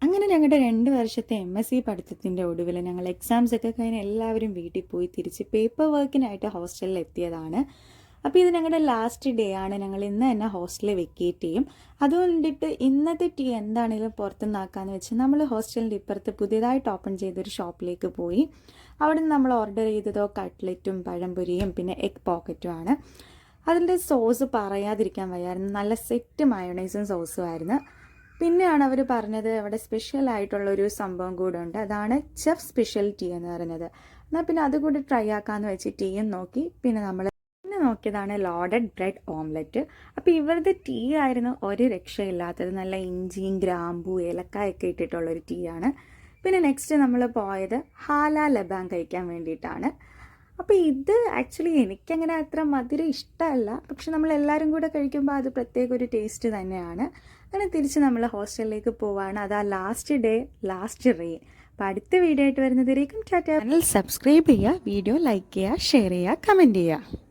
അങ്ങനെ ഞങ്ങളുടെ 2 വർഷത്തെ MSc പഠിത്തത്തിൻ്റെ ഒടുവിൽ ഞങ്ങൾ എക്സാംസ് ഒക്കെ കഴിഞ്ഞ് എല്ലാവരും വീട്ടിൽ പോയി തിരിച്ച് പേപ്പർ വർക്കിനായിട്ട് ഹോസ്റ്റലിൽ എത്തിയതാണ്. അപ്പോൾ ഇത് ഞങ്ങളുടെ ലാസ്റ്റ് ഡേ ആണ്. ഞങ്ങൾ ഇന്ന് തന്നെ ഹോസ്റ്റലിൽ വെക്കേറ്റ് ചെയ്യും. അതുകൊണ്ടിട്ട് ഇന്നത്തെ ടീ എന്താണെങ്കിലും പുറത്തുനിന്നാക്കാന്ന് വെച്ച് നമ്മൾ ഹോസ്റ്റലിൻ്റെ ഇപ്പുറത്ത് പുതിയതായിട്ട് ഓപ്പൺ ചെയ്തൊരു ഷോപ്പിലേക്ക് പോയി. അവിടെ നിന്ന് നമ്മൾ ഓർഡർ ചെയ്തതോ കട്ട്ലറ്റും പഴംപൊരിയും പിന്നെ എഗ് പോക്കറ്റും ആണ്. അതിൻ്റെ സോസ് പറയാതിരിക്കാൻ വയ്യായിരുന്നു. നല്ല സെറ്റ് മയോണൈസും സോസും ആയിരുന്നു. പിന്നെയാണ് അവർ പറഞ്ഞത് അവിടെ സ്പെഷ്യൽ ആയിട്ടുള്ളൊരു സംഭവം കൂടെ ഉണ്ട്. അതാണ് ചെഫ് സ്പെഷ്യൽ ടീ എന്ന് പറയുന്നത്. എന്നാൽ പിന്നെ അതുകൂടി ട്രൈ ആക്കാമെന്ന് വെച്ച് ടീയും നോക്കി. പിന്നെ നോക്കിയതാണ് ലോഡഡ് ബ്രെഡ് ഓംലെറ്റ്. അപ്പോൾ ഇവരുടെ ടീ ആയിരുന്നു ഒരു രക്ഷയില്ലാത്തത്. നല്ല ഇഞ്ചിയും ഗ്രാമ്പൂ ഏലക്കായൊക്കെ ഇട്ടിട്ടുള്ളൊരു ടീ ആണ്. പിന്നെ നെക്സ്റ്റ് നമ്മൾ പോയത് ഹാല ലബാൻ കഴിക്കാൻ വേണ്ടിയിട്ടാണ്. അപ്പോൾ ഇത് ആക്ച്വലി എനിക്കങ്ങനെ അത്ര മധുരം ഇഷ്ടമല്ല, പക്ഷെ നമ്മൾ എല്ലാവരും കൂടെ കഴിക്കുമ്പോൾ അത് പ്രത്യേക ഒരു ടേസ്റ്റ് തന്നെയാണ്. അങ്ങനെ തിരിച്ച് നമ്മൾ ഹോസ്റ്റലിലേക്ക് പോവാണ്. അതാ ലാസ്റ്റ് ഡേ ലാസ്റ്റ് റെയിൻ. അപ്പോൾ അടുത്ത വീഡിയോ ആയിട്ട് വരുന്നതിലേക്കും ടാറ്റ. ചാനൽ സബ്സ്ക്രൈബ് ചെയ്യുക, വീഡിയോ ലൈക്ക് ചെയ്യുക, ഷെയർ ചെയ്യുക, കമൻറ്റ് ചെയ്യുക.